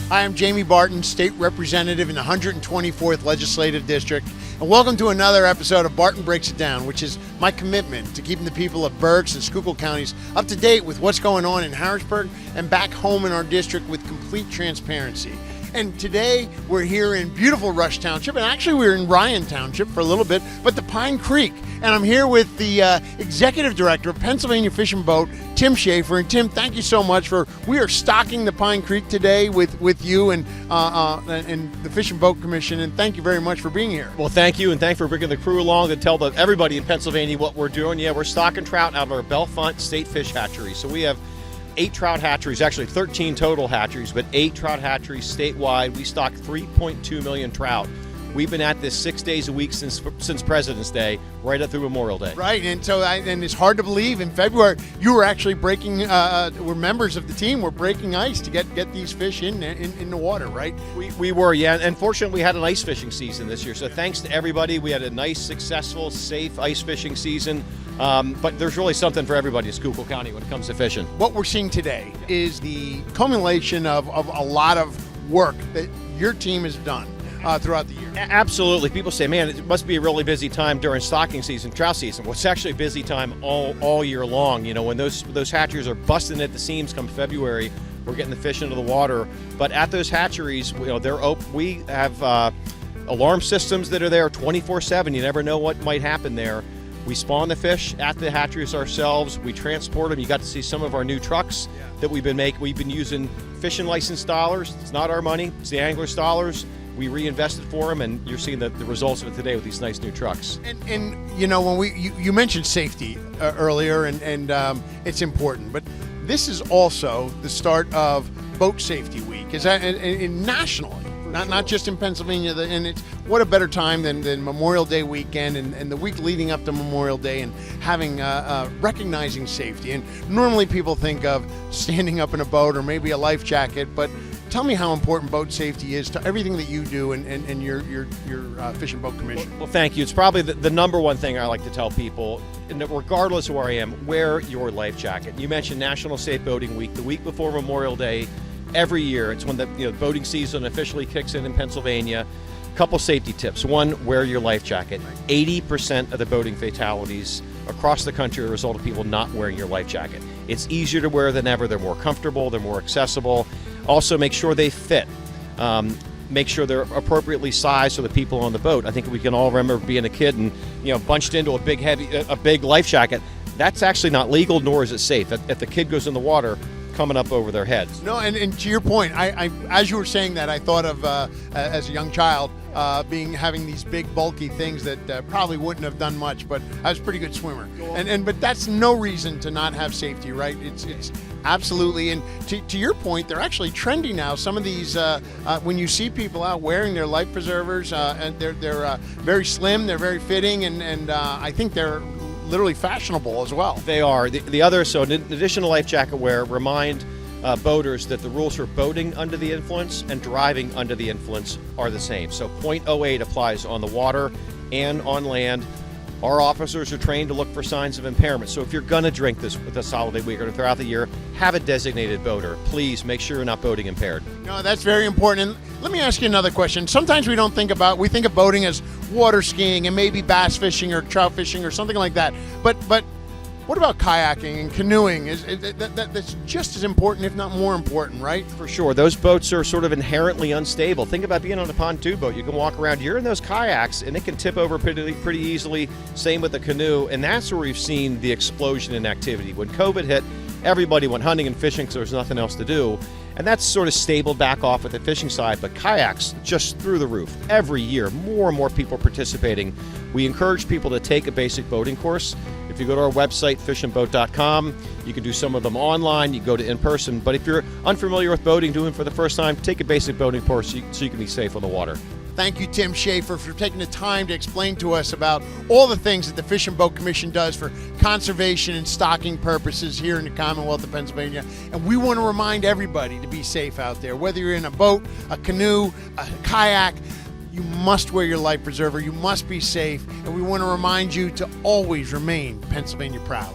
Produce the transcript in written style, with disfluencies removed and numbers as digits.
Hi, I'm Jamie Barton, State Representative in the 124th Legislative District, and welcome to another episode of Barton Breaks It Down, which is my commitment to keeping the people of Berks and Schuylkill counties up to date with what's going on in Harrisburg and back home in our district with complete transparency. And today we're here in beautiful Rush Township, and actually we were in Ryan Township for a little bit, but the Pine Creek. And I'm here with the Executive Director of Pennsylvania Fish and Boat, Tim Schaeffer. And Tim, thank you so much we are stocking the Pine Creek today with you and the Fish and Boat Commission. And thank you very much for being here. Well, thank you, and thanks for bringing the crew along to tell everybody in Pennsylvania what we're doing. Yeah, we're stocking trout out of our Bellefonte State Fish Hatchery. So we have 8 trout hatcheries, actually 13 total hatcheries, but 8 trout hatcheries statewide. We stock 3.2 million trout. We've been at this 6 days a week since President's Day, right up through Memorial Day. Right, and so and it's hard to believe in February you were actually breaking. We're members of the team. We're breaking ice to get these fish in the water, right? We were, yeah. And fortunately, we had an ice fishing season this year. So thanks to everybody, we had a nice, successful, safe ice fishing season. But there's really something for everybody in Schuylkill County when it comes to fishing. What we're seeing today is the culmination of a lot of work that your team has done throughout the year. Absolutely. People say, man, it must be a really busy time during stocking season, trout season. Well, it's actually a busy time all year long. You know, when those hatcheries are busting at the seams come February, we're getting the fish into the water. But at those hatcheries, you know, they're open. We have alarm systems that are there 24/7. You never know what might happen there. We spawn the fish at the hatcheries ourselves. We transport them. You got to see some of our new trucks that we've been making. We've been using fishing license dollars. It's not our money. It's the anglers' dollars. We reinvested for them, and you're seeing the results of it today with these nice new trucks. And you know, when you mentioned safety earlier, and it's important, but this is also the start of Boat Safety Week. Is that nationally? Not just in Pennsylvania, and it's what a better time than Memorial Day weekend and the week leading up to Memorial Day and having recognizing safety. And normally people think of standing up in a boat or maybe a life jacket, but tell me how important boat safety is to everything that you do and your Fish and Boat Commission. Well, thank you. It's probably the number one thing I like to tell people, and regardless of where I am, wear your life jacket. You mentioned National Safe Boating Week, the week before Memorial Day. Every year, it's when the boating season officially kicks in Pennsylvania. Couple safety tips. One, wear your life jacket. 80% of the boating fatalities across the country are a result of people not wearing your life jacket. It's easier to wear than ever. They're more comfortable. They're more accessible. Also, make sure they fit. Make sure they're appropriately sized for the people on the boat. I think we can all remember being a kid and bunched into a big life jacket. That's actually not legal, nor is it safe. If the kid goes in the water, coming up over their heads. No, and to your point, I as you were saying that, I thought of as a young child having these big bulky things that probably wouldn't have done much, but I was a pretty good swimmer. But that's no reason to not have safety, right? It's absolutely. And to your point, they're actually trendy now. Some of these when you see people out wearing their life preservers, and they're very slim, they're very fitting, and I think they're literally fashionable as well. They are. The other, so in addition to life jacket wear, remind boaters that the rules for boating under the influence and driving under the influence are the same. So .08 applies on the water and on land. Our officers are trained to look for signs of impairment. So if you're going to drink this holiday week or throughout the year, have a designated boater. Please make sure you're not boating impaired. No, that's very important. And let me ask you another question. Sometimes we think of boating as water skiing and maybe bass fishing or trout fishing or something like that. But what about kayaking and canoeing? That's just as important, if not more important, right? For sure. Those boats are sort of inherently unstable. Think about being on a pontoon boat. You can walk around. You're in those kayaks, and it can tip over pretty easily. Same with the canoe. And that's where we've seen the explosion in activity. When COVID hit, everybody went hunting and fishing because there was nothing else to do. And that's sort of stabled back off with the fishing side, but kayaks just through the roof. Every year, more and more people participating. We encourage people to take a basic boating course. If you go to our website, fishandboat.com, you can do some of them online, you can go to in person. But if you're unfamiliar with boating, doing it for the first time, take a basic boating course so you can be safe on the water. Thank you, Tim Schaeffer, for taking the time to explain to us about all the things that the Fish and Boat Commission does for conservation and stocking purposes here in the Commonwealth of Pennsylvania. And we want to remind everybody to be safe out there. Whether you're in a boat, a canoe, a kayak, you must wear your life preserver. You must be safe. And we want to remind you to always remain Pennsylvania proud.